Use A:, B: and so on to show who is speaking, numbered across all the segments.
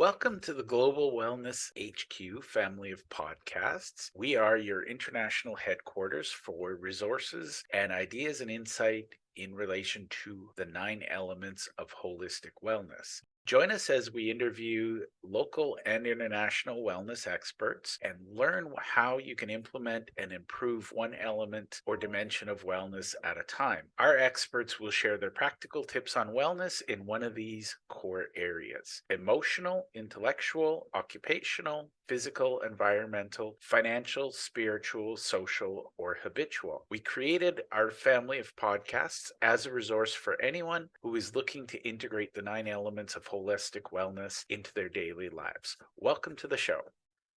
A: Welcome to the Global Wellness HQ family of podcasts. We are your international headquarters for resources and ideas and insight in relation to the 9 elements of holistic wellness. Join us as we interview local and international wellness experts and learn how you can implement and improve one element or dimension of wellness at a time. Our experts will share their practical tips on wellness in one of these core areas: emotional, intellectual, occupational, physical, environmental, financial, spiritual, social, or habitual. We created our family of podcasts as a resource for anyone who is looking to integrate the 9 elements of holistic wellness into their daily lives. Welcome to the show.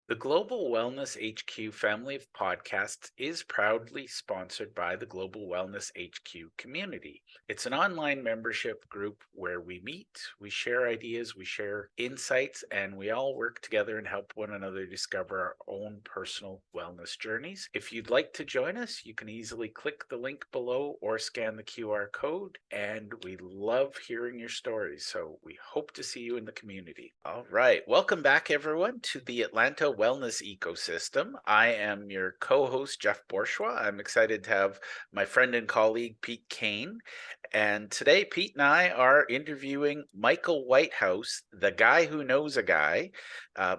A: The Global Wellness HQ family of podcasts is proudly sponsored by the Global Wellness HQ community. It's an online membership group where we meet, we share ideas, we share insights, and we all work together and help one another discover our own personal wellness journeys. If you'd like to join us, you can easily click the link below or scan the QR code, and we love hearing your stories, so we hope to see you in the community. All right, welcome back everyone to the Atlanta Wellness Ecosystem. I am your co-host, Jeff Bourgeois. I'm excited to have my friend and colleague, Pete Kane. And today, Pete and I are interviewing Michael Whitehouse, the guy who knows a guy.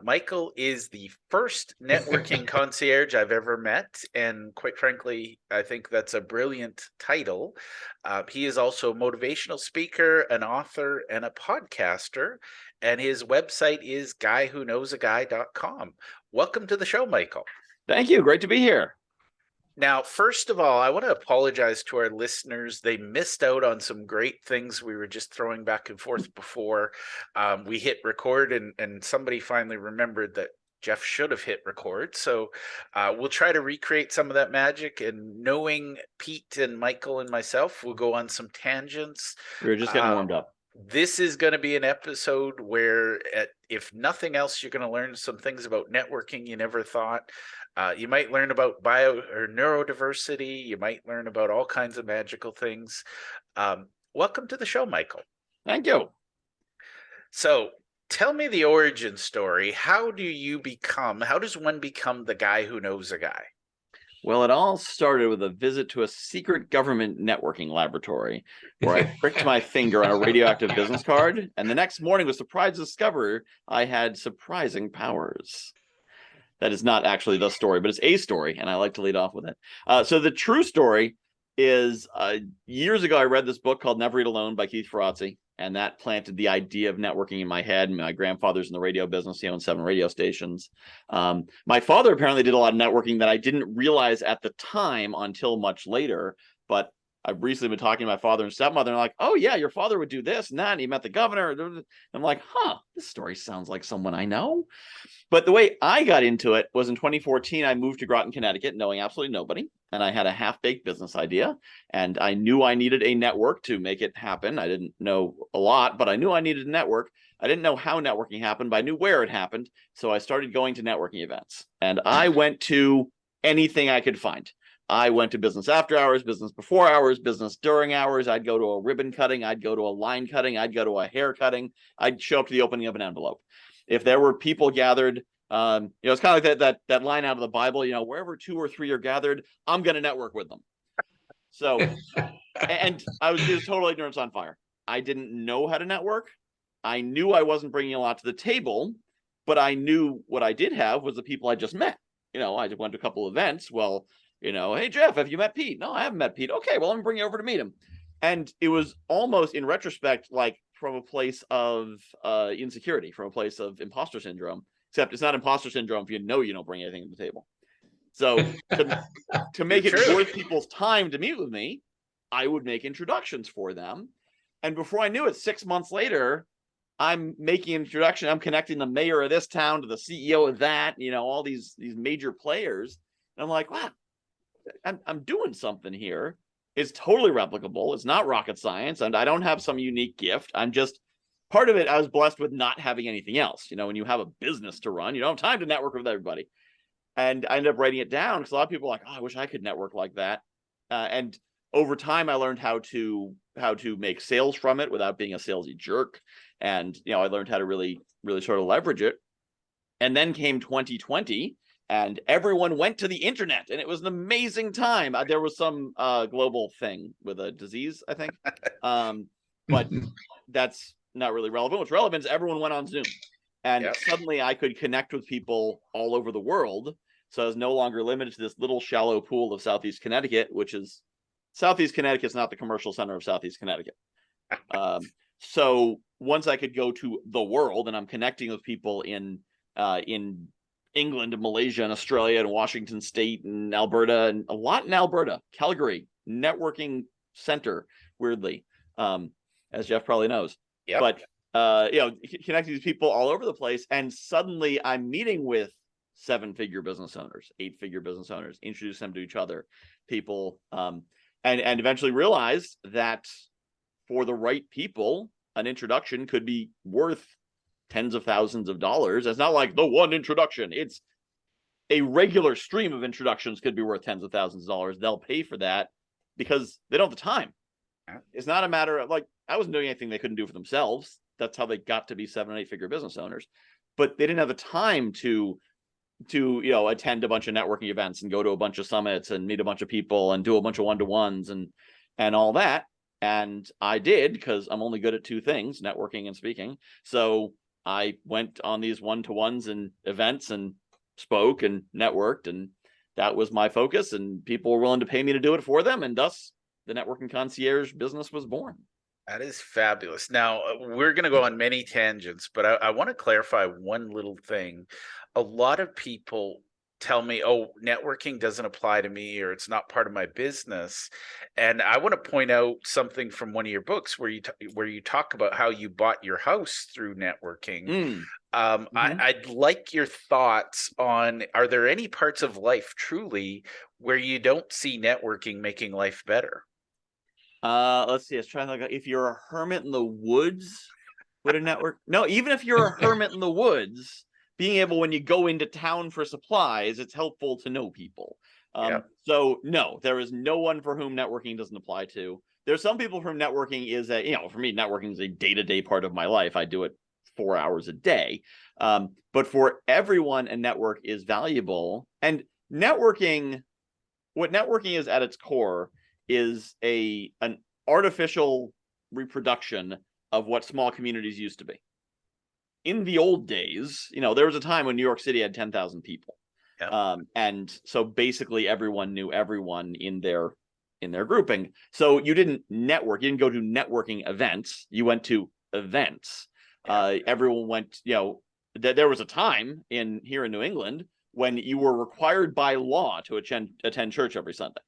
A: Michael is the first networking concierge I've ever met. And quite frankly, I think that's a brilliant title. He is also a motivational speaker, an author, and a podcaster. And his website is guywhoknowsaguy.com. Welcome to the show, Michael.
B: Thank you. Great to be here.
A: Now, first of all, I want to apologize to our listeners. They missed out on some great things we were just throwing back and forth before we hit record, and somebody finally remembered that Jeff should have hit record. So we'll try to recreate some of that magic, and knowing Pete and Michael and myself, we'll go on some tangents.
B: We were just getting warmed up.
A: This is going to be an episode where, if nothing else, you're going to learn some things about networking you never thought. You might learn about bio or neurodiversity. You might learn about all kinds of magical things. Welcome to the show, Michael.
B: Thank you.
A: So tell me the origin story. How does one become the guy who knows a guy?
B: Well, it all started with a visit to a secret government networking laboratory where I pricked my finger on a radioactive business card, and the next morning was surprised to discover I had surprising powers. That is not actually the story, but it's a story, and I like to lead off with it. So the true story is years ago, I read this book called Never Eat Alone by Keith Ferrazzi, and that planted the idea of networking in my head. My grandfather's in the radio business. He owned 7 radio stations. My father apparently did a lot of networking that I didn't realize at the time until much later, but I've recently been talking to my father and stepmother, and like, oh yeah, your father would do this and that, and he met the governor. I'm like, this story sounds like someone I know. But the way I got into it was in 2014, I moved to Groton, Connecticut, knowing absolutely nobody. And I had a half-baked business idea, and I knew I needed a network to make it happen. I didn't know a lot, but I knew I needed a network. I didn't know how networking happened, but I knew where it happened. So I started going to networking events, and I went to anything I could find. I went to business after hours, business before hours, business during hours. I'd go to a ribbon cutting. I'd go to a line cutting. I'd go to a hair cutting. I'd show up to the opening of an envelope. If there were people gathered, it's kind of like that line out of the Bible, wherever 2 or 3 are gathered, I'm going to network with them. So, and I was just total ignorance on fire. I didn't know how to network. I knew I wasn't bringing a lot to the table, but I knew what I did have was the people I just met. I just went to a couple events. Well, hey, Jeff, have you met Pete? No, I haven't met Pete. Okay, well, I'm gonna bring you over to meet him. And it was almost, in retrospect, like from a place of insecurity, from a place of imposter syndrome, except it's not imposter syndrome if you don't bring anything to the table. So to make it worth people's time to meet with me, I would make introductions for them. And before I knew it, 6 months later, I'm making an introduction. I'm connecting the mayor of this town to the CEO of that, all these major players. And I'm like, wow, I'm doing something here. It's totally replicable. It's not rocket science. And I don't have some unique gift. I'm just part of it. I was blessed with not having anything else. When you have a business to run, you don't have time to network with everybody. And I ended up writing it down because a lot of people are like, oh, I wish I could network like that. And over time, I learned how to make sales from it without being a salesy jerk. And, I learned how to really, really sort of leverage it. And then came 2020 and everyone went to the internet and it was an amazing time. There was some global thing with a disease, I think. But that's not really relevant. What's relevant is everyone went on Zoom. And suddenly I could connect with people all over the world. So I was no longer limited to this little shallow pool of Southeast Connecticut, which is Southeast Connecticut is not the commercial center of Southeast Connecticut. So once I could go to the world, and I'm connecting with people in England and Malaysia and Australia and Washington State and Alberta, and a lot in Alberta, Calgary, networking center, weirdly, as Jeff probably knows.
A: Yep.
B: But connecting these people all over the place, and suddenly I'm meeting with 7-figure business owners, 8-figure business owners, introduce them to each other, people, and eventually realized that for the right people, an introduction could be worth tens of thousands of dollars. It's not like the one introduction. It's a regular stream of introductions could be worth tens of thousands of dollars. They'll pay for that because they don't have the time. It's not a matter of like, I wasn't doing anything they couldn't do for themselves. That's how they got to be 7- and 8-figure business owners. But they didn't have the time to attend a bunch of networking events and go to a bunch of summits and meet a bunch of people and do a bunch of one-to-ones and all that. And I did, because I'm only good at 2 things, networking and speaking. So I went on these one-to-ones and events and spoke and networked, and that was my focus, and people were willing to pay me to do it for them, and thus the networking concierge business was born.
A: That is fabulous. Now, we're going to go on many tangents, but I want to clarify one little thing. A lot of people tell me, oh, networking doesn't apply to me, or it's not part of my business. And I want to point out something from one of your books where you talk about how you bought your house through networking. I'd like your thoughts on, are there any parts of life truly where you don't see networking making life better?
B: Let's see. I was trying to look. If you're a hermit in the woods, would a network? No, even if you're a hermit in the woods, being able, when you go into town for supplies, it's helpful to know people. So no, there is no one for whom networking doesn't apply to. There's some people for whom networking is for me, networking is a day-to-day part of my life. I do it 4 hours a day. But for everyone, a network is valuable. And networking, what networking is at its core is an artificial reproduction of what small communities used to be. In the old days, there was a time when New York City had 10,000 people. And so basically everyone knew everyone in their grouping. So you didn't network, you didn't go to networking events, you went to events. Everyone went, there was a time here in New England when you were required by law to attend church every Sunday.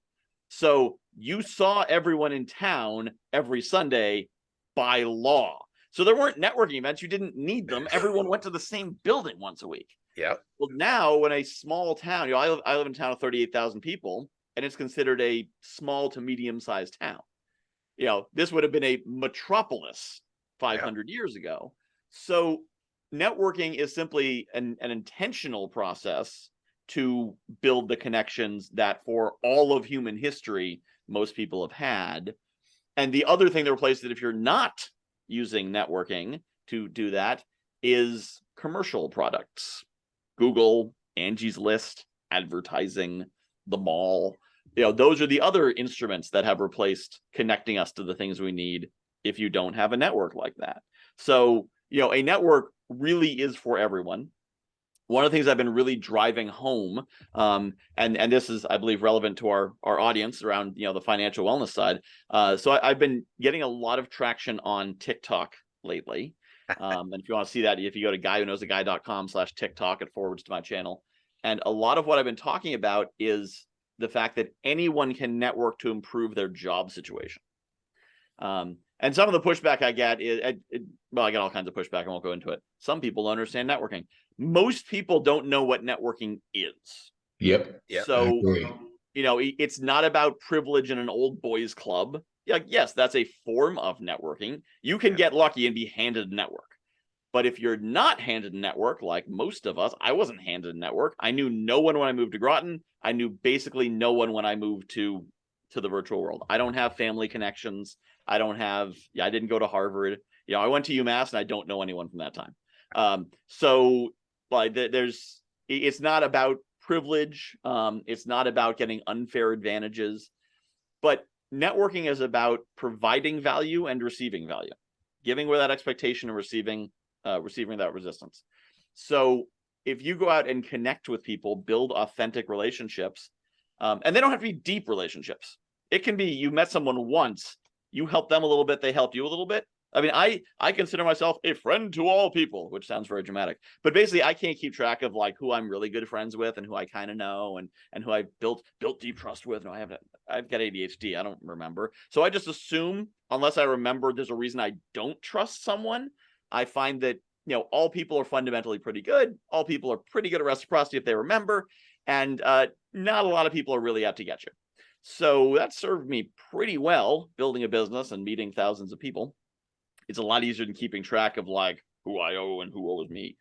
B: So you saw everyone in town every Sunday by law. So there weren't networking events. You didn't need them. Everyone went to the same building once a week.
A: Yeah.
B: Well, now when a small town, I live in a town of 38,000 people, and it's considered a small to medium-sized town. This would have been a metropolis 500 years ago. So networking is simply an intentional process to build the connections that for all of human history, most people have had. And the other thing that replaces it, if you're not using networking to do that, is commercial products. Google, Angie's List, advertising, the mall. Those are the other instruments that have replaced connecting us to the things we need if you don't have a network like that. So, a network really is for everyone. One of the things I've been really driving home, and this is, I believe, relevant to our audience around, the financial wellness side. So I've been getting a lot of traction on TikTok lately. And if you want to see that, if you go to guywhoknowsaguy.com/TikTok, it forwards to my channel. And a lot of what I've been talking about is the fact that anyone can network to improve their job situation. And some of the pushback I get is, I get all kinds of pushback. I won't go into it. Some people don't understand networking. Most people don't know what networking is.
C: Yep.
B: So, it's not about privilege in an old boys club. Yes, that's a form of networking. You can get lucky and be handed a network. But if you're not handed a network, like most of us, I wasn't handed a network. I knew no one when I moved to Groton. I knew basically no one when I moved to to the virtual world. I don't have family connections. I didn't go to Harvard. I went to UMass and I don't know anyone from that time. So like it's not about privilege. It's not about getting unfair advantages, but networking is about providing value and receiving value, giving without expectation and receiving without resistance. So if you go out and connect with people, build authentic relationships, and they don't have to be deep relationships. It can be you met someone once, you help them a little bit, they helped you a little bit. I mean, I consider myself a friend to all people, which sounds very dramatic, but basically I can't keep track of like who I'm really good friends with and who I kind of know and who I built deep trust with. No, I've got ADHD. I don't remember. So I just assume, unless I remember there's a reason I don't trust someone, I find that, all people are fundamentally pretty good. All people are pretty good at reciprocity if they remember. And not a lot of people are really out to get you. So that served me pretty well building a business and meeting thousands of people. It's a lot easier than keeping track of like who I owe and who owes me.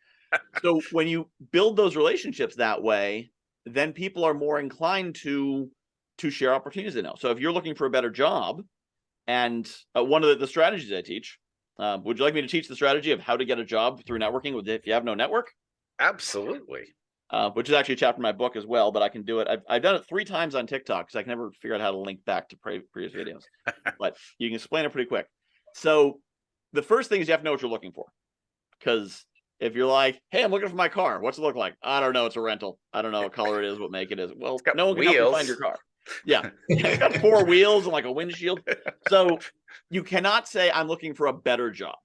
B: So when you build those relationships that way, then people are more inclined to share opportunities they know. So if you're looking for a better job, and one of the strategies I teach, would you like me to teach the strategy of how to get a job through networking if you have no network?
A: Absolutely.
B: Which is actually a chapter in my book as well, but I can do it. I've done it 3 times on TikTok because I can never figure out how to link back to previous videos. But you can explain it pretty quick. So the first thing is you have to know what you're looking for. Because if you're like, hey, I'm looking for my car, what's it look like? I don't know. It's a rental. I don't know what color it is, what make it is. Well, no one can help you find your car. Yeah. It's got 4 wheels and like a windshield. So you cannot say I'm looking for a better job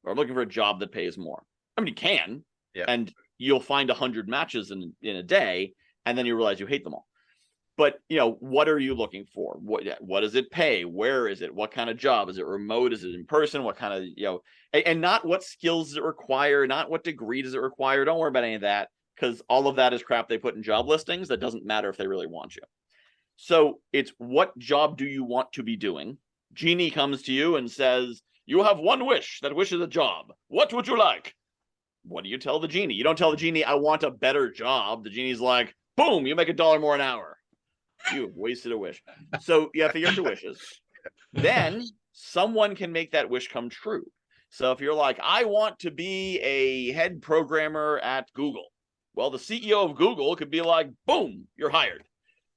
B: or I'm looking for a job that pays more. I mean, you can, and you'll find 100 matches in a day, and then you realize you hate them all. But, what are you looking for? What does it pay? Where is it? What kind of job? Is it remote? Is it in person? What kind of, and not what skills does it require, not what degree does it require. Don't worry about any of that, because all of that is crap they put in job listings that doesn't matter if they really want you. So it's what job do you want to be doing? Genie comes to you and says, you have one wish. That wish is a job. What would you like? What do you tell the genie? You don't tell the genie, I want a better job. The genie's like, boom, you make $1 more an hour. You've wasted a wish. So you have to figure out your wishes. Then someone can make that wish come true. So if you're like, I want to be a head programmer at Google. Well, the CEO of Google could be like, boom, you're hired.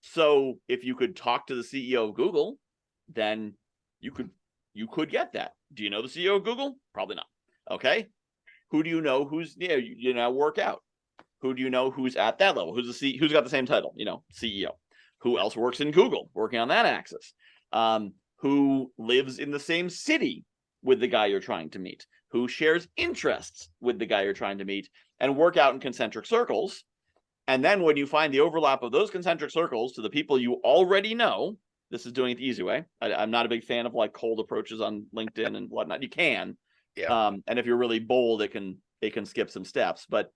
B: So if you could talk to the CEO of Google, then you could get that. Do you know the CEO of Google? Probably not. Okay. Who do you know who's you now work out? Who do you know who's at that level? Who's got the same title? CEO. Who else works in Google, working on that axis? Who lives in the same city with the guy you're trying to meet? Who shares interests with the guy you're trying to meet? And work out in concentric circles. And then when you find the overlap of those concentric circles to the people you already know, this is doing it the easy way. I'm not a big fan of like cold approaches on LinkedIn and whatnot. You can. Yeah. And if you're really bold, it can skip some steps. But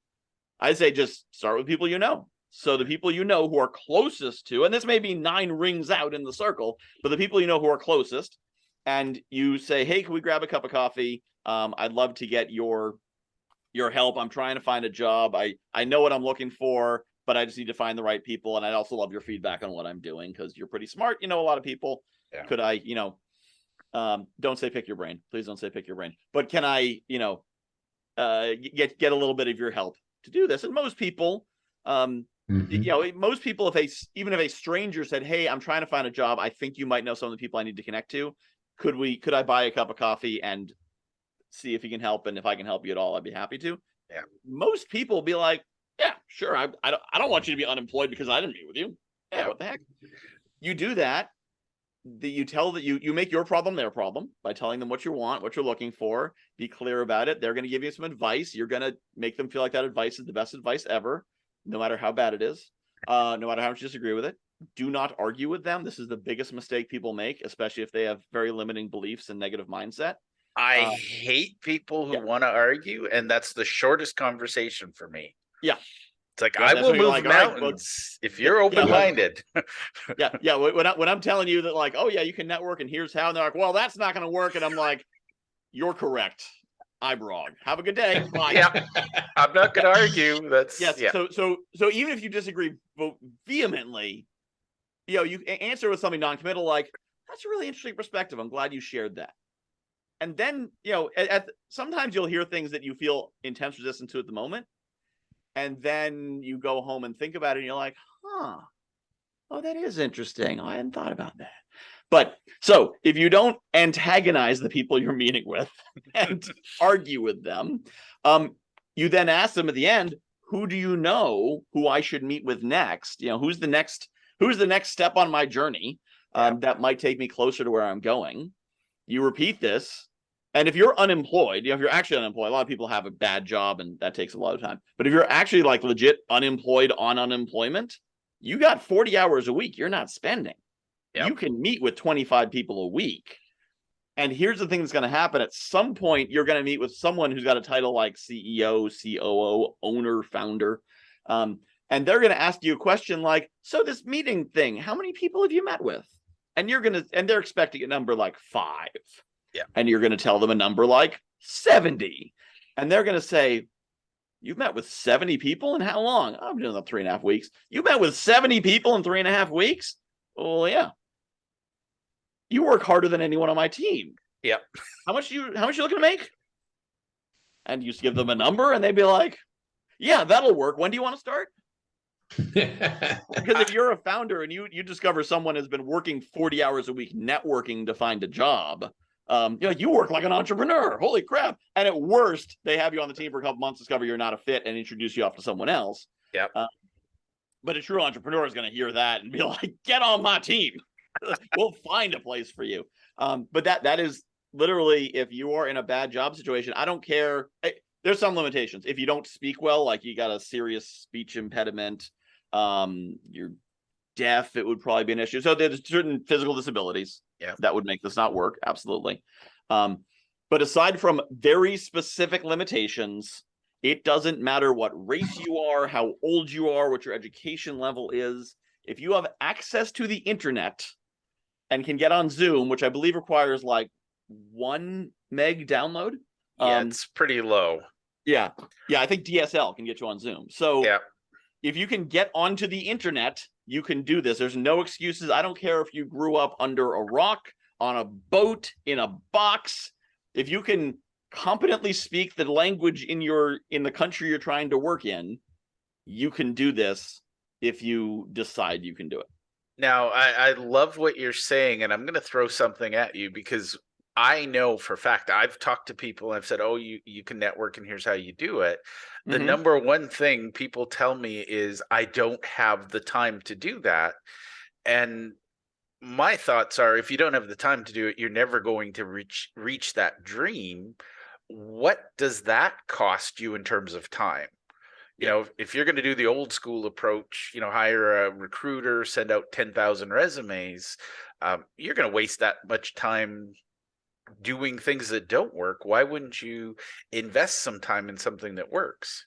B: I'd say just start with people you know. So the people you know who are closest to, and this may be 9 rings out in the circle, but the people you know who are closest, and you say, hey, can we grab a cup of coffee? I'd love to get your help. I'm trying to find a job. I know what I'm looking for, but I just need to find the right people. And I'd also love your feedback on what I'm doing because you're pretty smart. You know a lot of people. Yeah. Could I, don't say pick your brain. Please don't say pick your brain. But can I, get a little bit of your help to do this? And most people, most people, even if a stranger said, hey, I'm trying to find a job, I think you might know some of the people I need to connect to. Could I buy a cup of coffee and see if you can help? And if I can help you at all, I'd be happy to. Yeah. Most people will be like, yeah, sure. I don't want you to be unemployed because I didn't meet with you. Yeah. What the heck? You do that. You make your problem their problem by telling them what you want, what you're looking for, be clear about it. They're going to give you some advice. You're going to make them feel like that advice is the best advice ever, no matter how bad it is, no matter how much you disagree with it. Do not argue with them. This is the biggest mistake people make, especially if they have very limiting beliefs and negative mindset.
A: I hate people who want to argue, and that's the shortest conversation for me.
B: Yeah.
A: It's like, I will move mountains if you're open-minded.
B: Yeah. When I'm telling you that, like, oh, yeah, you can network and here's how, and they're like, well, that's not going to work. And I'm like, you're correct. I'm wrong. Have a good day. Bye.
A: Yeah. I'm not going to argue.
B: Yes. Yeah. So even if you disagree vehemently, you answer with something non-committal like, that's a really interesting perspective. I'm glad you shared that. And then, sometimes you'll hear things that you feel intense resistance to at the moment. And then you go home and think about it and you're like, oh, that is interesting. I hadn't thought about that. But so if you don't antagonize the people you're meeting with and argue with them, you then ask them at the end, who do you know who I should meet with next? Who's the next step on my journey that might take me closer to where I'm going? You repeat this. And if you're unemployed, if you're actually unemployed, a lot of people have a bad job and that takes a lot of time. But if you're actually like legit unemployed on unemployment, you got 40 hours a week you're not spending. Yep. You can meet with 25 people a week. And here's the thing that's going to happen. At some point, you're going to meet with someone who's got a title like CEO, COO, owner, founder. And they're going to ask you a question like, so this meeting thing, how many people have you met with? And they're expecting a number like 5. Yeah. And you're going to tell them a number like 70. And they're going to say, you've met with 70 people in how long? I've been doing that 3.5 weeks. You met with 70 people in 3.5 weeks? Well, yeah. You work harder than anyone on my team.
A: Yep.
B: How much you looking to make? And you just give them a number and they'd be like, yeah, that'll work. When do you want to start? Because if you're a founder and you discover someone has been working 40 hours a week networking to find a job, you work like an entrepreneur. Holy crap. And at worst, they have you on the team for a couple months, discover you're not a fit, and introduce you off to someone else.
A: Yep.
B: But a true entrepreneur is going to hear that and be like, get on my team. We'll find a place for you. But that is literally, if you are in a bad job situation, I don't care. There's some limitations. If you don't speak well, like you got a serious speech impediment, you're deaf, it would probably be an issue. So there's certain physical disabilities that would make this not work. Absolutely. But aside from very specific limitations, it doesn't matter what race you are, how old you are, what your education level is. If you have access to the internet and can get on Zoom, which I believe requires like 1 meg download.
A: It's pretty low.
B: Yeah. I think DSL can get you on Zoom. So if you can get onto the internet, you can do this. There's no excuses. I don't care if you grew up under a rock, on a boat, in a box. If you can competently speak the language in the country you're trying to work in, you can do this if you decide you can do it.
A: Now, I love what you're saying, and I'm going to throw something at you because I know for a fact, I've talked to people and I've said, oh, you can network and here's how you do it. The number one thing people tell me is I don't have the time to do that. And my thoughts are, if you don't have the time to do it, you're never going to reach that dream. What does that cost you in terms of time? If you're going to do the old school approach, hire a recruiter, send out 10,000 resumes, you're going to waste that much time doing things that don't work. Why wouldn't you invest some time in something that works?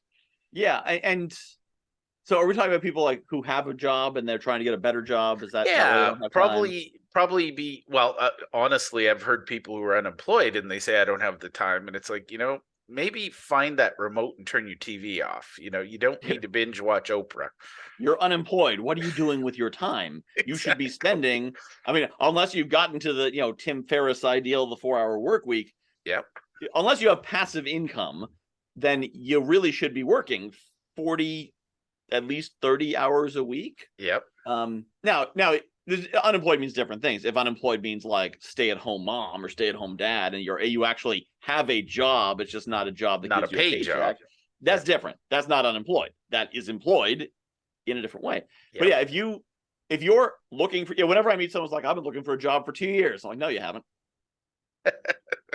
B: Yeah. And so are we talking about people like who have a job and they're trying to get a better job? Is that
A: probably be, well, honestly, I've heard people who are unemployed and they say, I don't have the time. And it's like, maybe find that remote and turn your TV off. You don't need to binge watch Oprah.
B: You're unemployed. What are you doing with your time?
A: Exactly.
B: You should be spending, unless you've gotten to the, Tim Ferriss ideal, the 4-hour work week.
A: Yep.
B: Unless you have passive income, then you really should be working 40, at least 30 hours a week.
A: Yep.
B: Now, unemployed means different things. If unemployed means like stay-at-home mom or stay-at-home dad, and you actually have a job, it's just not a job that gives you a paid job. That's different. That's not unemployed. That is employed in a different way. Yep. But yeah, if you're looking for, whenever I meet someone's like, I've been looking for a job for 2 years. I'm like, no, you haven't.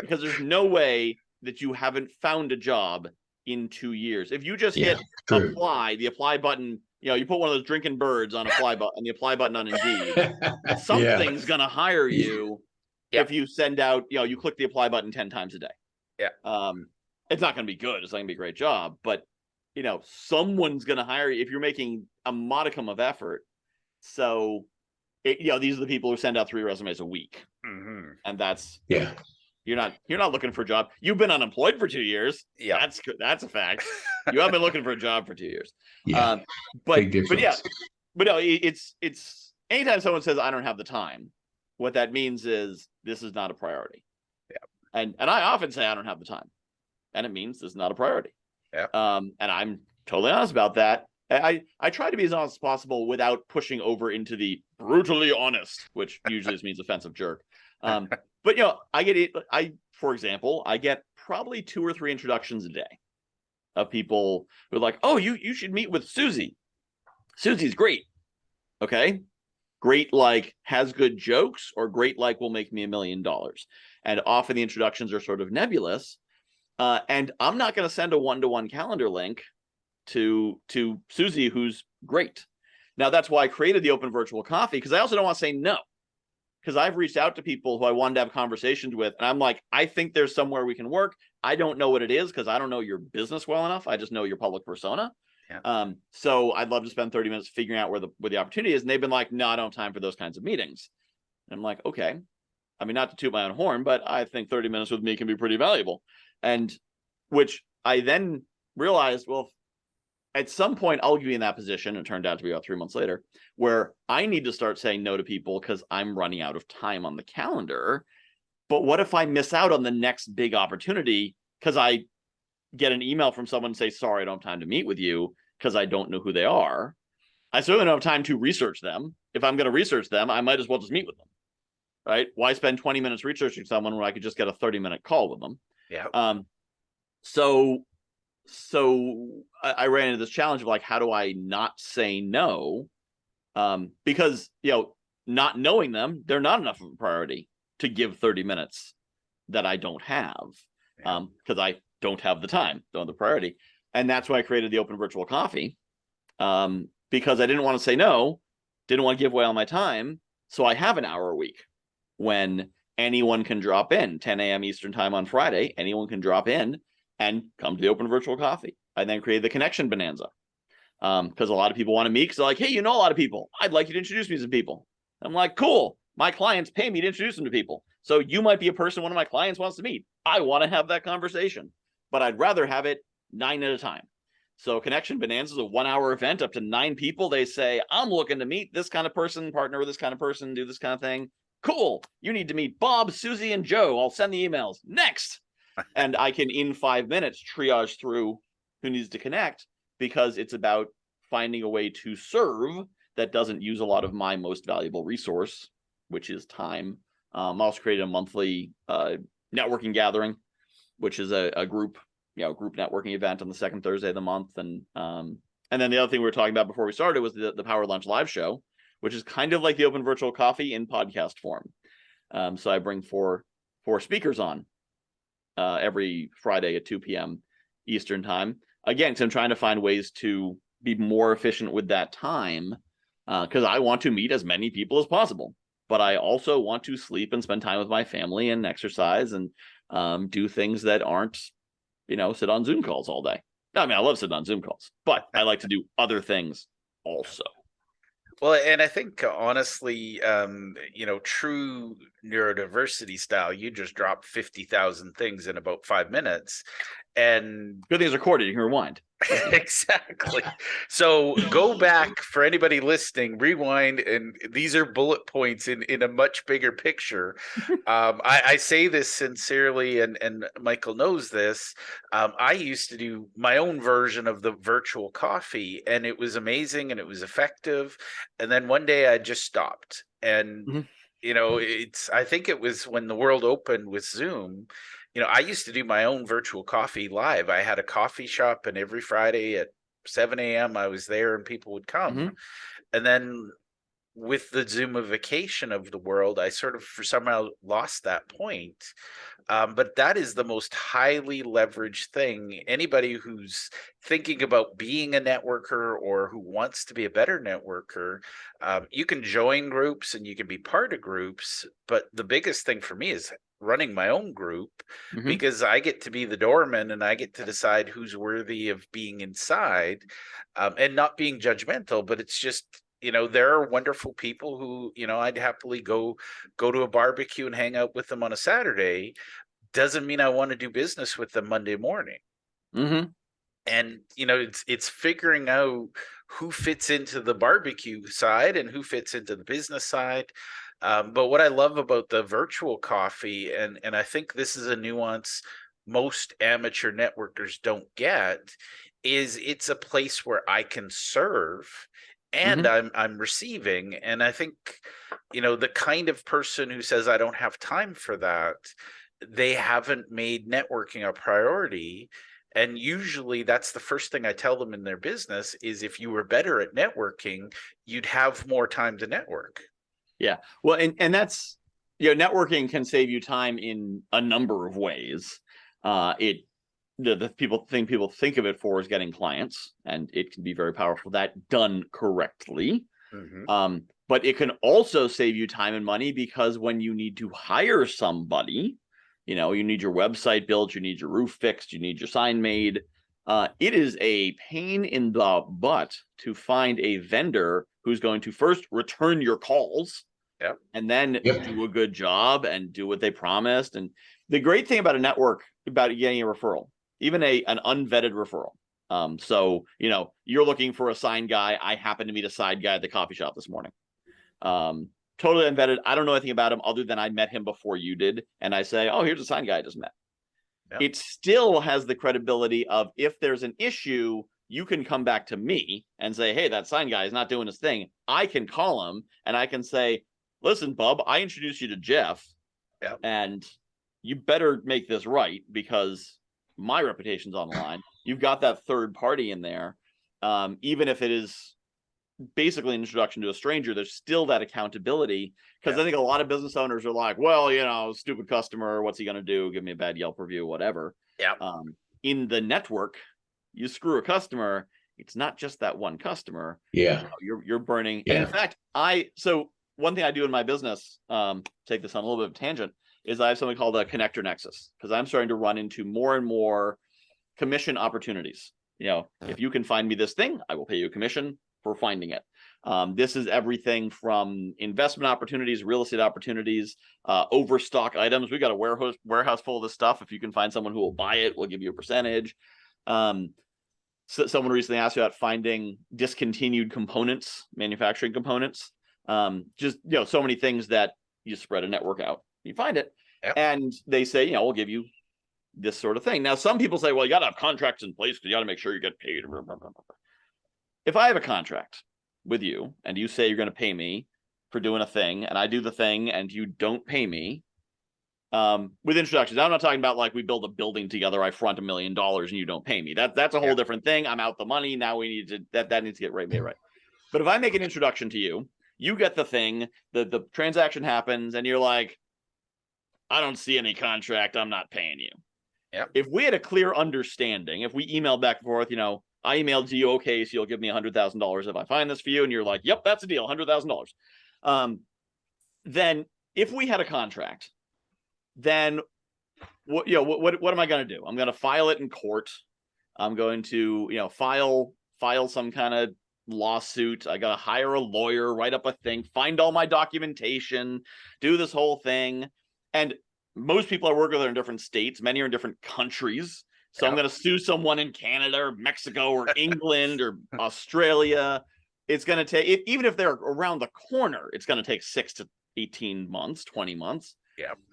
B: Because there's no way that you haven't found a job in 2 years. If you just hit apply, the apply button, you put one of those drinking birds on the apply button on Indeed, something's going to hire you if you send out, you click the apply button 10 times a day.
A: Yeah.
B: It's not going to be good. It's not going to be a great job, but someone's going to hire you if you're making a modicum of effort. So, these are the people who send out 3 resumes a week. And that's, you're not looking for a job. You've been unemployed for 2 years. Yeah, that's a fact. You haven't been looking for a job for 2 years.
C: Big difference.
B: But no, it's anytime someone says I don't have the time, what that means is this is not a priority.
A: Yeah.
B: And I often say I don't have the time, and it means this is not a priority.
A: Yeah.
B: And I'm totally honest about that. I try to be as honest as possible without pushing over into the brutally honest, which usually means offensive jerk. But for example, I get probably 2 or 3 introductions a day of people who are like, oh, you should meet with Susie. Susie's great. Okay. Great, like has good jokes, or great, like will make me $1 million. And often the introductions are sort of nebulous. And I'm not going to send a 1-to-1 calendar link to Susie, who's great. Now, that's why I created the open virtual coffee, because I also don't want to say no. Because I've reached out to people who I wanted to have conversations with, and I'm like, I think there's somewhere we can work. I don't know what it is because I don't know your business well enough. I just know your public persona.
A: Yeah.
B: So I'd love to spend 30 minutes figuring out where the opportunity is. And they've been like, no, I don't have time for those kinds of meetings. And I'm like, okay. I mean, not to toot my own horn, but I think 30 minutes with me can be pretty valuable. And which I then realized, well, at some point I'll be in that position, and it turned out to be about 3 months later, where I need to start saying no to people because I'm running out of time on the calendar. But what if I miss out on the next big opportunity because I get an email from someone and say, sorry, I don't have time to meet with you because I don't know who they are? I certainly don't have time to research them. If I'm going to research them, I might as well just meet with them, right? Why spend 20 minutes researching someone when I could just get a 30-minute call with them?
A: Yeah.
B: So I ran into this challenge of like, how do I not say no? Because, not knowing them, they're not enough of a priority to give 30 minutes that I don't have, because I don't have the time, don't have the priority. And that's why I created the open virtual coffee, because I didn't want to say no, didn't want to give away all my time. So I have an hour a week when anyone can drop in, 10 a.m. Eastern time on Friday, anyone can drop in and come to the open virtual coffee. I then created the connection bonanza, because a lot of people want to meet, because they're like, hey, you know a lot of people. I'd like you to introduce me to some people. I'm like, cool. My clients pay me to introduce them to people. So you might be a person one of my clients wants to meet. I want to have that conversation, but I'd rather have it 9 at a time. So Connection Bonanza is a 1-hour event, up to 9 people. They say, I'm looking to meet this kind of person, partner with this kind of person, do this kind of thing. Cool. You need to meet Bob, Susie, and Joe. I'll send the emails. Next. And I can, in 5 minutes, triage through who needs to connect, because it's about finding a way to serve that doesn't use a lot of my most valuable resource, which is time. I also created a monthly networking gathering, which is a group networking event on the second Thursday of the month. And then the other thing we were talking about before we started was the Power Lunch live show, which is kind of like the open virtual coffee in podcast form. So I bring four speakers on every Friday at 2 p.m. Eastern time. Again, so I'm trying to find ways to be more efficient with that time, because I want to meet as many people as possible, but I also want to sleep and spend time with my family and exercise and do things that aren't, sit on Zoom calls all day. I mean, I love sitting on Zoom calls, but I like to do other things also.
A: Well, and I think honestly, true neurodiversity style, you just drop 50,000 things in about 5 minutes, and
B: good thing it's recorded. You can rewind.
A: Exactly. So go back, for anybody listening, rewind, and these are bullet points in a much bigger picture. I say this sincerely, and Michael knows this. I used to do my own version of the virtual coffee, and it was amazing and it was effective. And then one day I just stopped. And I think it was when the world opened with Zoom. I used to do my own virtual coffee live. I had a coffee shop, and every Friday at 7 a.m. I was there and people would come. Mm-hmm. And then with the Zoomification of the world, I sort of somehow lost that point. But that is the most highly leveraged thing. Anybody who's thinking about being a networker or who wants to be a better networker, you can join groups and you can be part of groups. But the biggest thing for me is running my own group, mm-hmm. because I get to be the doorman and I get to decide who's worthy of being inside, and not being judgmental, but it's just, there are wonderful people who, I'd happily go to a barbecue and hang out with them on a Saturday. Doesn't mean I want to do business with them Monday morning.
B: Mm-hmm.
A: And, it's figuring out who fits into the barbecue side and who fits into the business side. But what I love about the virtual coffee, and I think this is a nuance most amateur networkers don't get, is it's a place where I can serve and I'm receiving. And I think, the kind of person who says I don't have time for that, they haven't made networking a priority. And usually that's the first thing I tell them in their business is if you were better at networking, you'd have more time to network.
B: Yeah. Well, and that's, networking can save you time in a number of ways. The people think of it for is getting clients, and it can be very powerful that done correctly. But it can also save you time and money, because when you need to hire somebody, you need your website built, you need your roof fixed, you need your sign made. It is a pain in the butt to find a vendor who's going to first return your calls, and then do a good job and do what they promised. And the great thing about a network, about getting a referral, even an unvetted referral. So, you're looking for a sign guy. I happen to meet a side guy at the coffee shop this morning. Totally unvetted. I don't know anything about him other than I met him before you did. And I say, oh, here's a sign guy I just met. It still has the credibility of, if there's an issue, you can come back to me and say, hey, that sign guy is not doing his thing. I can call him and I can say, listen, bub, I introduced you to Jeff, and you better make this right, because my reputation's on the line. You've got that third party in there. Even if it is basically an introduction to a stranger, there's still that accountability, because I think a lot of business owners are like, well, stupid customer, what's he going to do? Give me a bad Yelp review, whatever. In the network, you screw a customer, it's not just that one customer. You're burning. And in fact, so one thing I do in my business, take this on a little bit of a tangent, is I have something called a connector nexus, because I'm starting to run into more and more commission opportunities. If you can find me this thing, I will pay you a commission for finding it. This is everything from investment opportunities, real estate opportunities, overstock items. We got a warehouse full of this stuff. If you can find someone who will buy it, we'll give you a percentage. So someone recently asked me about finding discontinued components, manufacturing components. Just, so many things that you spread a network out, you find it, and they say, we'll give you this sort of thing. Now, some people say, well, you got to have contracts in place because you got to make sure you get paid. If I have a contract with you and you say you're going to pay me for doing a thing, and I do the thing and you don't pay me, with introductions, I'm not talking about like we build a building together, I front $1 million and you don't pay me. That's a whole different thing. I'm out the money. Now we need to, that needs to get made right. But if I make an introduction to you, you get the thing, the transaction happens, and you're like, I don't see any contract, I'm not paying you. If we had a clear understanding, if we emailed back and forth, I emailed to you, okay, so you'll give me $100,000 if I find this for you, and you're like, yep, that's a deal, $100,000. Then if we had a contract, then what am I going to do? I'm going to file it in court. I'm going to, file some kind of lawsuit. I got to hire a lawyer, write up a thing, find all my documentation, do this whole thing. And most people I work with are in different states. Many are in different countries. So I'm going to sue someone in Canada or Mexico or England or Australia. It's going to take, even if they're around the corner, it's going to take 6 to 18 months, 20 months.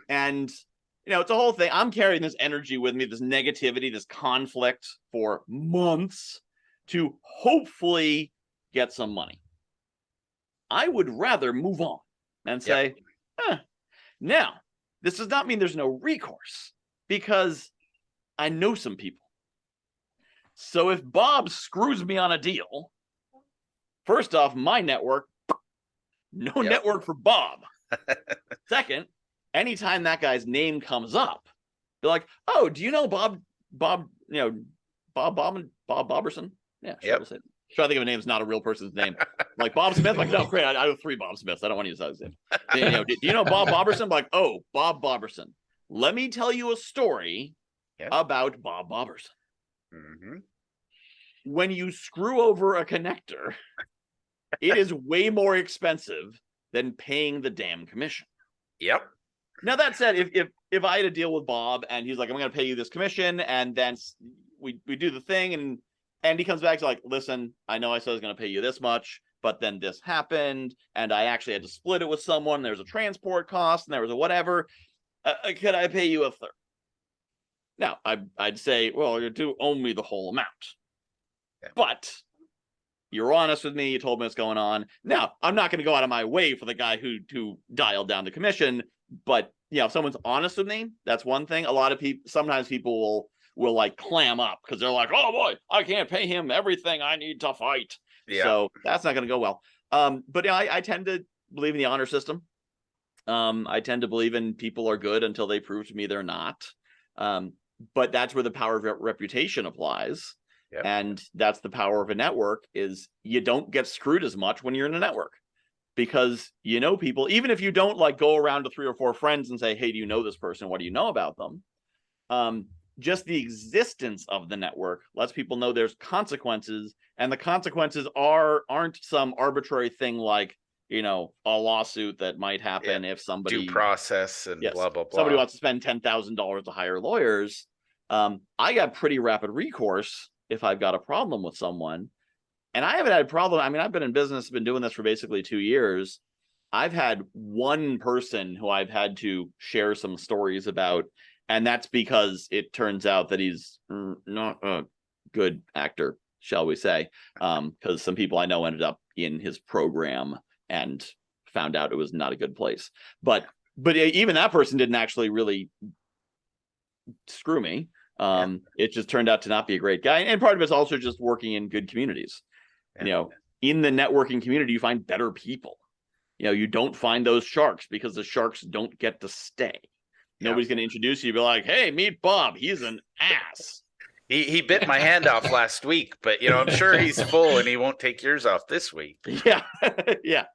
B: And, it's a whole thing. I'm carrying this energy with me, this negativity, this conflict for months to hopefully get some money. I would rather move on and say, now, this does not mean there's no recourse, because I know some people. So if Bob screws me on a deal, first off, my network, no network for Bob. Second, anytime that guy's name comes up, they're like, oh, do you know Bob Boberson? Yeah, sure. We'll say. Try to think of a name that's not a real person's name. Like Bob Smith, like, no, great. I have 3 Bob Smiths. I don't want to use that as name. Do you know Bob Boberson? I'm like, oh, Bob Boberson. Let me tell you a story about Bob Boberson. When you screw over a connector, it is way more expensive than paying the damn commission. Now, that said, if I had a deal with Bob and he's like, I'm going to pay you this commission, and then we do the thing, and And he comes back to like, listen, I know I said I was going to pay you this much, but then this happened, and I actually had to split it with someone. There's a transport cost, and there was a whatever. Could I pay you a third? Now, I'd say, well, you do owe me the whole amount. Yeah. But you're honest with me. You told me what's going on. Now, I'm not going to go out of my way for the guy who dialed down the commission. But, if someone's honest with me, that's one thing. A lot of people, sometimes people will like clam up because they're like, oh boy, I can't pay him everything I need to fight. Yeah. So that's not going to go well. But I tend to believe in the honor system. I tend to believe in people are good until they prove to me they're not. But that's where the power of reputation applies. Yep. And that's the power of a network, is you don't get screwed as much when you're in a network, because people, even if you don't like go around to 3 or 4 friends and say, hey, do you know this person? What do you know about them? Just the existence of the network lets people know there's consequences, and the consequences aren't some arbitrary thing like, a lawsuit that might happen if somebody
A: due process and blah, blah, blah.
B: Somebody wants to spend $10,000 to hire lawyers. I got pretty rapid recourse if I've got a problem with someone, and I haven't had a problem. I mean, I've been in business, been doing this for basically 2 years. I've had one person who I've had to share some stories about, and that's because it turns out that he's not a good actor, shall we say, because some people I know ended up in his program and found out it was not a good place. But even that person didn't actually really screw me. It just turned out to not be a great guy. And part of it's also just working in good communities. Yeah. In the networking community, you find better people. You don't find those sharks because the sharks don't get to stay. Nobody's going to introduce you, be like, hey, meet Bob. He's an ass.
A: He bit my hand off last week, but I'm sure he's full and he won't take yours off this week.
B: Yeah. Yeah.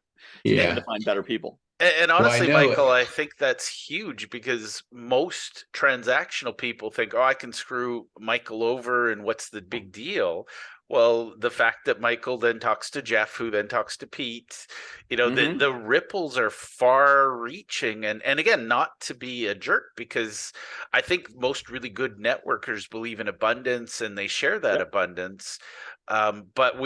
B: You have to find better people.
A: And honestly, Michael, I think that's huge, because most transactional people think, oh, I can screw Michael over and what's the big deal? Well, the fact that Michael then talks to Jeff, who then talks to Pete, the ripples are far reaching. And again, not to be a jerk, because I think most really good networkers believe in abundance and they share that abundance. But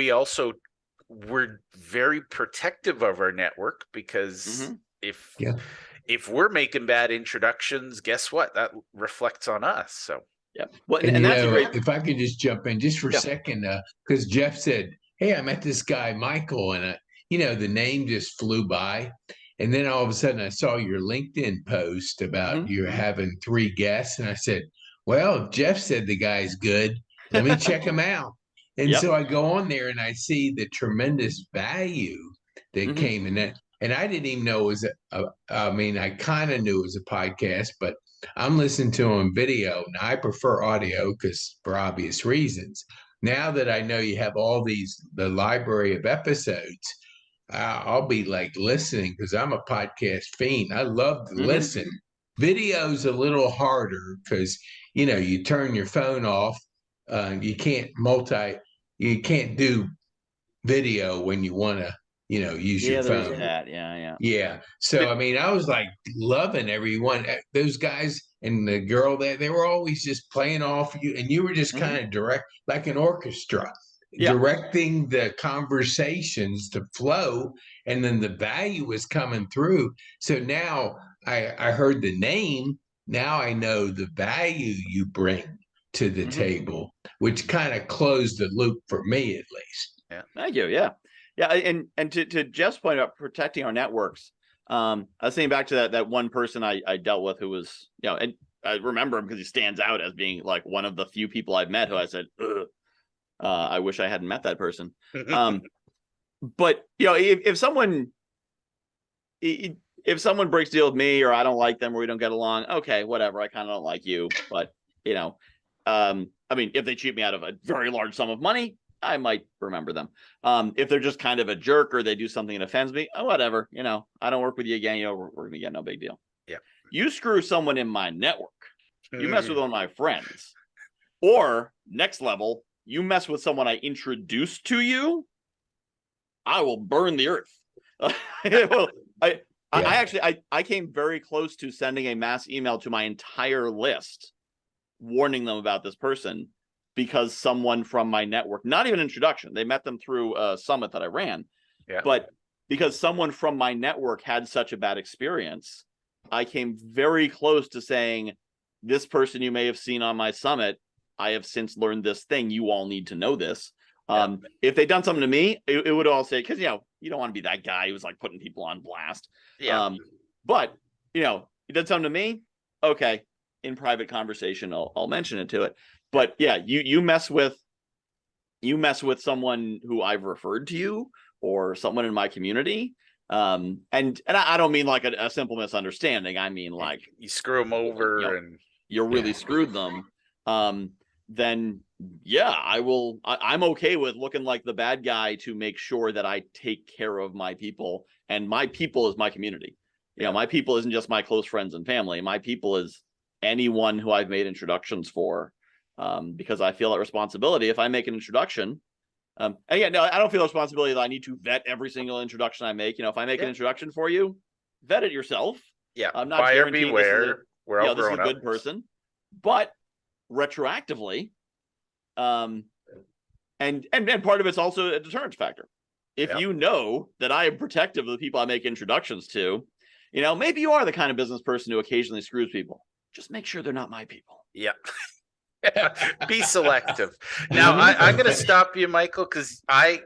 A: we're very protective of our network, because if we're making bad introductions, guess what? That reflects on us. So.
B: Yeah. Well, and that's great.
C: If I could just jump in just for a second, because Jeff said, hey, I met this guy, Michael, and the name just flew by. And then all of a sudden I saw your LinkedIn post about you having 3 guests. And I said, well, if Jeff said the guy's good, let me check him out. And so I go on there and I see the tremendous value that came in that. And I didn't even know it was I kind of knew it was a podcast, but I'm listening to on video. Now, I prefer audio for obvious reasons. Now that I know you have all the library of episodes, I'll be like listening, because I'm a podcast fiend. I love to listen. Video's a little harder because, you turn your phone off. You can't do video when you want to, use your phone. Yeah. So, I was like loving everyone. Those guys and the girl they were always just playing off you, and you were just kind of direct, like an orchestra, directing the conversations to flow, and then the value was coming through. So now I heard the name. Now I know the value you bring to the table, which kind of closed the loop for me, at least.
B: Yeah. Thank you. Yeah. Yeah, and to Jeff's point about protecting our networks, I was thinking back to that one person I dealt with who was, and I remember him because he stands out as being like one of the few people I've met who I said, I wish I hadn't met that person. But if someone breaks deal with me, or I don't like them, or we don't get along, okay, whatever. I kind of don't like you, but if they cheat me out of a very large sum of money, I might remember them. If they're just kind of a jerk, or they do something that offends me, whatever, I don't work with you again, we're gonna get no big deal. Yeah. You screw someone in my network, you mess with one of my friends, or next level, you mess with someone I introduced to you, I will burn the earth. Well, I came very close to sending a mass email to my entire list, warning them about this person, because someone from my network, not even introduction, they met them through a summit that I ran, but because someone from my network had such a bad experience, I came very close to saying, this person you may have seen on my summit, I have since learned this thing. You all need to know this. If they'd done something to me, it would all say, because, you don't want to be that guy who's like putting people on blast. But, you did something to me. Okay. In private conversation, I'll mention it to it. But yeah, you mess with someone who I've referred to you or someone in my community. And I don't mean like a simple misunderstanding. I mean, like,
A: you screw them over and
B: you really screwed them. Then yeah, I'm okay with looking like the bad guy to make sure that I take care of my people, and my people is my community. My people isn't just my close friends and family. My people is anyone who I've made introductions for, because I feel that responsibility. If I make an introduction, and yeah, no, I don't feel the responsibility that I need to vet every single introduction I make. If I make an introduction for you, vet it yourself. I'm not
A: buyer
B: guaranteeing
A: beware. We're all
B: this is a
A: grown
B: good person, but retroactively, and part of it's also a deterrence factor. If you know that I am protective of the people I make introductions to, maybe you are the kind of business person who occasionally screws people. Just make sure they're not my people.
A: Yeah. Be selective. Now, I'm going to stop you, Michael, because I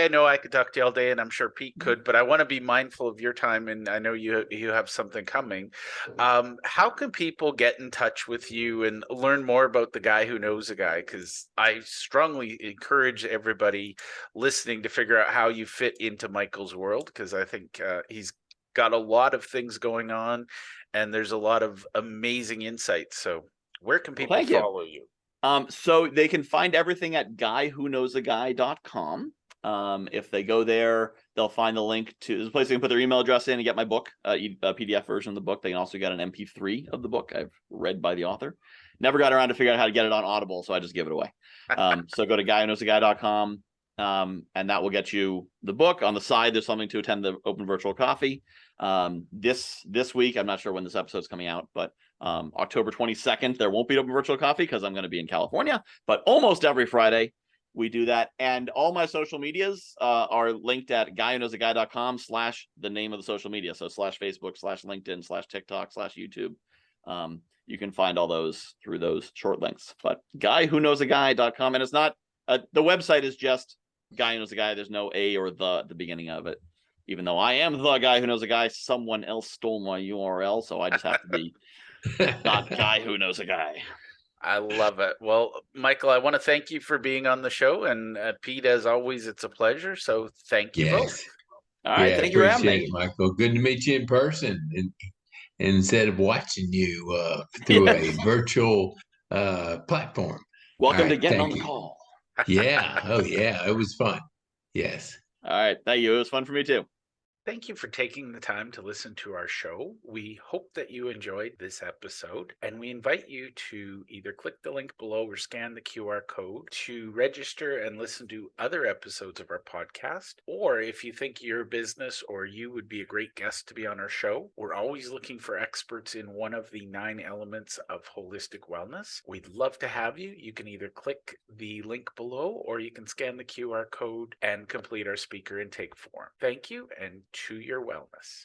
A: know I could talk to you all day, and I'm sure Pete could, but I want to be mindful of your time, and I know you have something coming. How can people get in touch with you and learn more about the guy who knows a guy? Because I strongly encourage everybody listening to figure out how you fit into Michael's world, because I think he's got a lot of things going on, and there's a lot of amazing insights. So where can people follow you?
B: So they can find everything at guywhoknowsaguy.com. If they go there, they'll find the link to, there's a place they can put their email address in and get my book, a PDF version of the book. They can also get an MP3 of the book I've read by the author. Never got around to figure out how to get it on Audible, so I just give it away. So go to guywhoknowsaguy.com, and that will get you the book. On the side, there's something to attend the open virtual coffee. This week, I'm not sure when this episode's coming out, but October 22nd, there won't be open virtual coffee because I'm going to be in California, but almost every Friday we do that. And all my social medias are linked at guywhoknowsaguy.com / the name of the social media. So / Facebook, / LinkedIn, / TikTok, / YouTube. You can find all those through those short links, but guywhoknowsaguy.com. And it's not, the website is just Guy Who Knows a Guy. There's no A or the at the beginning of it. Even though I am the guy who knows a guy, someone else stole my URL, so I just have to be not Guy Who Knows a Guy.
A: I love it. Well, Michael, I want to thank you for being on the show, and Pete, as always, it's a pleasure. So thank you both.
B: All right, thank you for having me,
C: Michael. Good to meet you in person, and instead of watching you through a virtual platform.
B: Welcome to getting on the call.
C: Yeah. Oh, yeah. It was fun. Yes.
B: All right. Thank you. It was fun for me too.
A: Thank you for taking the time to listen to our show. We hope that you enjoyed this episode, and we invite you to either click the link below or scan the QR code to register and listen to other episodes of our podcast. Or if you think your business or you would be a great guest to be on our show, we're always looking for experts in one of the 9 elements of holistic wellness. We'd love to have you. You can either click the link below or you can scan the QR code and complete our speaker intake form. Thank you, and to your wellness.